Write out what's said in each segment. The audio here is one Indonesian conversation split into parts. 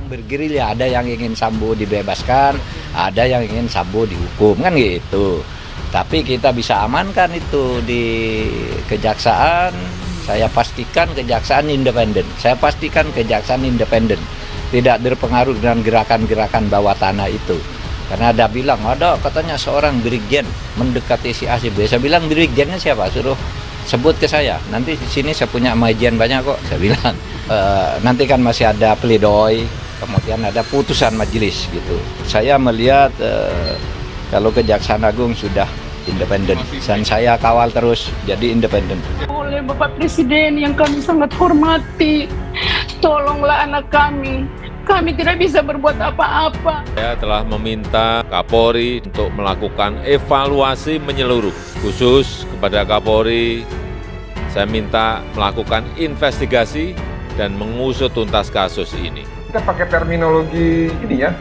yang bergerilya, ada yang ingin Sambo dibebaskan, ada yang ingin Sambo dihukum, kan gitu. Tapi kita bisa amankan itu di kejaksaan. Saya pastikan kejaksaan independen. Saya pastikan kejaksaan independen, tidak terpengaruh dengan gerakan-gerakan bawah tanah itu. Karena ada bilang, ada katanya seorang brigjen mendekati si A si B. Saya bilang, brigjennya siapa? Suruh sebut ke saya. Nanti di sini saya punya majian banyak kok. Saya bilang, nanti kan masih ada pledoi, kemudian ada putusan majelis gitu. Saya melihat kalau Kejaksaan Agung sudah independen, dan saya kawal terus jadi independen. Oleh Bapak Presiden yang kami sangat hormati, tolonglah anak kami. Kami tidak bisa berbuat apa-apa. Saya telah meminta Kapolri untuk melakukan evaluasi menyeluruh. Khusus kepada Kapolri, saya minta melakukan investigasi dan mengusut tuntas kasus ini. Kita pakai terminologi ini ya,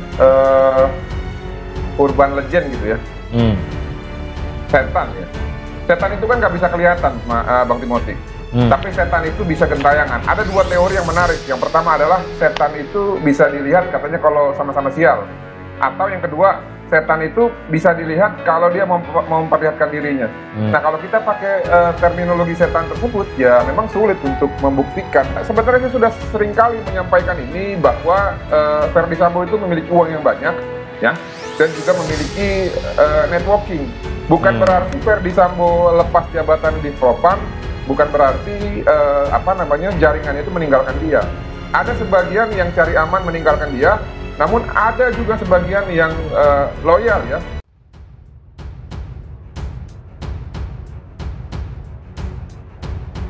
urban legend gitu ya. Setan ya. Setan itu kan nggak bisa kelihatan, Bang Timothy. Tapi setan itu bisa gentayangan. Ada dua teori yang menarik. Yang pertama adalah setan itu bisa dilihat katanya kalau sama-sama sial. Atau yang kedua, setan itu bisa dilihat kalau dia mau memperlihatkan dirinya. Nah, kalau kita pakai terminologi setan tersebut, ya memang sulit untuk membuktikan. Sebenarnya saya sudah seringkali menyampaikan ini bahwa Ferdy Sambo itu memiliki uang yang banyak, ya, dan juga memiliki networking. Bukan berarti Ferdy Sambo lepas jabatan di Propam, bukan berarti jaringannya itu meninggalkan dia. Ada sebagian yang cari aman meninggalkan dia, namun ada juga sebagian yang loyal ya.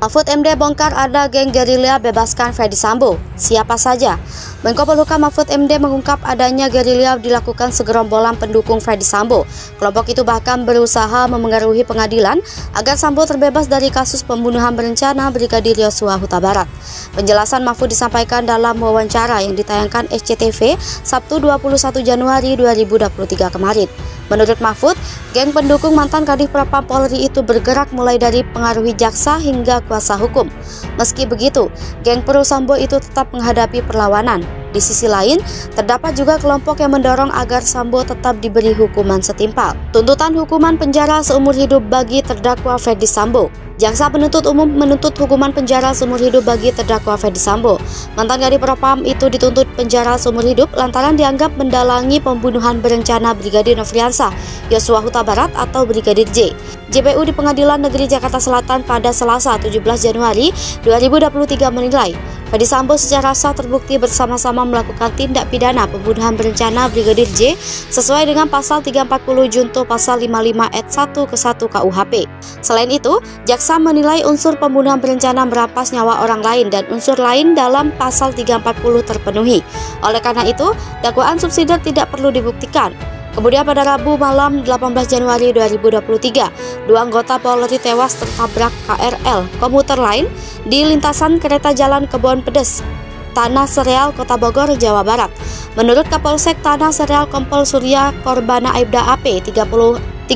Mahfud MD bongkar ada geng gerilya bebaskan Ferdy Sambo. Siapa saja? Menko Polhukam Mahfud MD mengungkap adanya gerilya dilakukan segerombolan pendukung Ferdy Sambo. Kelompok itu bahkan berusaha memengaruhi pengadilan agar Sambo terbebas dari kasus pembunuhan berencana Brigadir Yosua Huta Barat. Penjelasan Mahfud disampaikan dalam wawancara yang ditayangkan SCTV Sabtu 21 Januari 2023 kemarin. Menurut Mahfud, geng pendukung mantan Kadif Propam Polri itu bergerak mulai dari pengaruhi jaksa hingga kuasa hukum. Meski begitu, geng pro Sambo itu tetap menghadapi perlawanan. Di sisi lain, terdapat juga kelompok yang mendorong agar Sambo tetap diberi hukuman setimpal. Tuntutan hukuman penjara seumur hidup bagi terdakwa Ferdy Sambo. Jaksa penuntut umum menuntut hukuman penjara seumur hidup bagi terdakwa Ferdy Sambo. Mantan Kadif Propam itu dituntut penjara seumur hidup lantaran dianggap mendalangi pembunuhan berencana Brigadir Nofriansah Yosua Huta Barat atau Brigadir J. JPU di Pengadilan Negeri Jakarta Selatan pada Selasa 17 Januari 2023 menilai Ferdy Sambo secara sah terbukti bersama-sama melakukan tindak pidana pembunuhan berencana Brigadir J sesuai dengan pasal 340 junto pasal 55 ayat 1 ke 1 KUHP. Selain itu, jaksa menilai unsur pembunuhan berencana merampas nyawa orang lain dan unsur lain dalam pasal 340 terpenuhi. Oleh karena itu, dakwaan subsidiar tidak perlu dibuktikan. Kemudian pada Rabu malam 18 Januari 2023, dua anggota Polri tewas tertabrak KRL komuter lain di lintasan kereta jalan Kebon Pedes, Tanah Sereal, Kota Bogor, Jawa Barat. Menurut Kapolsek Tanah Sereal Kompol Surya Korbana Aibda AP 38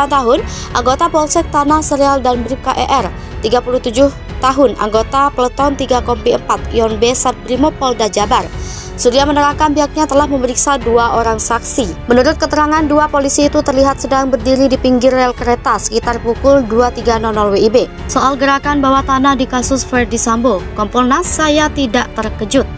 tahun, anggota Polsek Tanah Sereal dan Bribka ER 37 tahun, anggota Peleton 3 Kompi 4 Yon B Satbrimob Polda Jabar. Surya menerangkan pihaknya telah memeriksa dua orang saksi. Menurut keterangan, dua polisi itu terlihat sedang berdiri di pinggir rel kereta sekitar pukul 23.00 WIB. Soal gerakan bawah tanah di kasus Ferdy Sambo, Kompolnas saya tidak terkejut.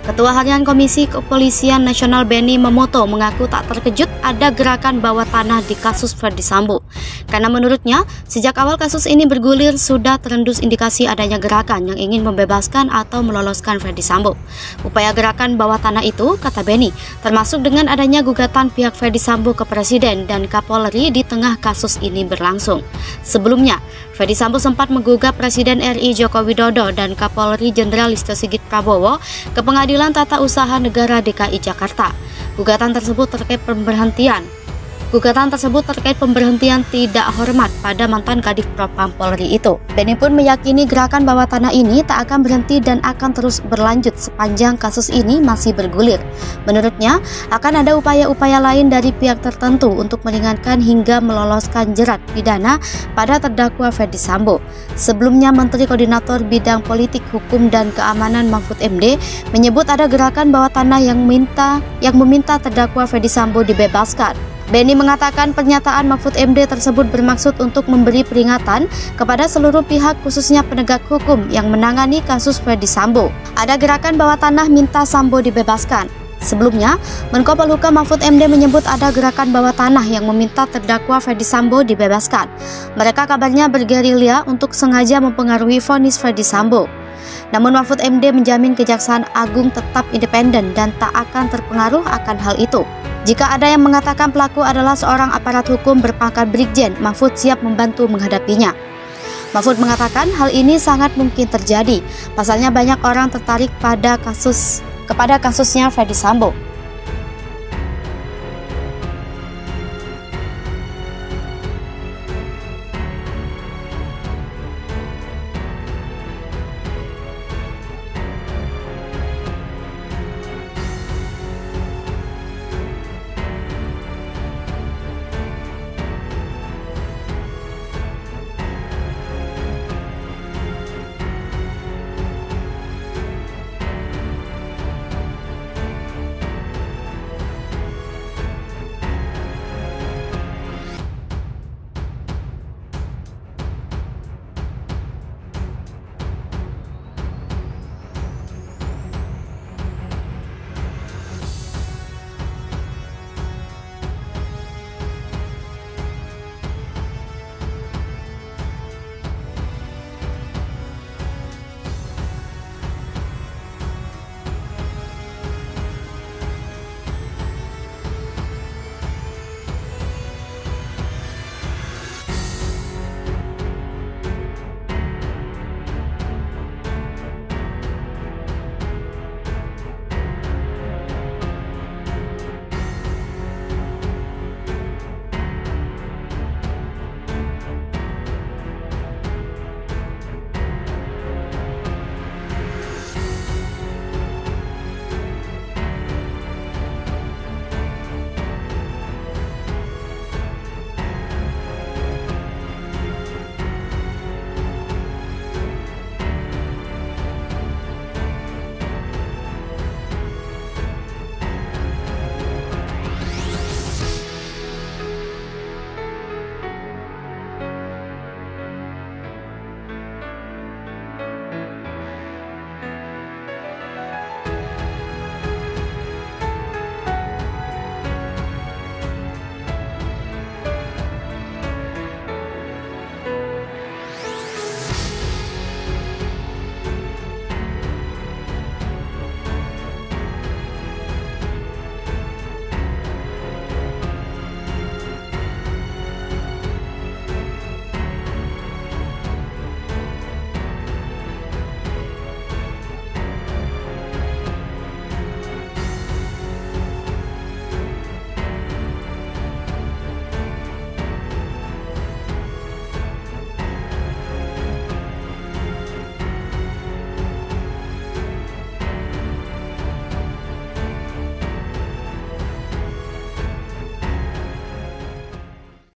Ketua Harian Komisi Kepolisian Nasional Benny Mamoto mengaku tak terkejut ada gerakan bawah tanah di kasus Ferdy Sambo. Karena menurutnya, sejak awal kasus ini bergulir sudah terendus indikasi adanya gerakan yang ingin membebaskan atau meloloskan Ferdy Sambo. Upaya gerakan bawah tanah itu, kata Benny, termasuk dengan adanya gugatan pihak Ferdy Sambo ke Presiden dan Kapolri di tengah kasus ini berlangsung. Sebelumnya, Ferdy Sambo sempat menggugat Presiden RI Joko Widodo dan Kapolri Jenderal Listio Sigit Prabowo ke Pengadilan Tata Usaha Negara DKI Jakarta. Gugatan tersebut terkait pemberhentian Gugatan tersebut terkait pemberhentian tidak hormat pada mantan Kadif Propam Polri itu. Benny pun meyakini gerakan bawah tanah ini tak akan berhenti dan akan terus berlanjut sepanjang kasus ini masih bergulir. Menurutnya, akan ada upaya-upaya lain dari pihak tertentu untuk meringankan hingga meloloskan jerat pidana pada terdakwa Ferdy Sambo. Sebelumnya, Menteri Koordinator Bidang Politik, Hukum, dan Keamanan Mahfud MD menyebut ada gerakan bawah tanah yang meminta terdakwa Ferdy Sambo dibebaskan. Benny mengatakan pernyataan Mahfud MD tersebut bermaksud untuk memberi peringatan kepada seluruh pihak khususnya penegak hukum yang menangani kasus Ferdy Sambo. Ada gerakan bawah tanah minta Sambo dibebaskan. Sebelumnya, Menko Polhukam Mahfud MD menyebut ada gerakan bawah tanah yang meminta terdakwa Ferdy Sambo dibebaskan. Mereka kabarnya bergerilya untuk sengaja mempengaruhi vonis Ferdy Sambo. Namun Mahfud MD menjamin Kejaksaan Agung tetap independen dan tak akan terpengaruh akan hal itu. Jika ada yang mengatakan pelaku adalah seorang aparat hukum berpangkat brigjen, Mahfud siap membantu menghadapinya. Mahfud mengatakan hal ini sangat mungkin terjadi. Pasalnya banyak orang tertarik kepada kasusnya Ferdy Sambo.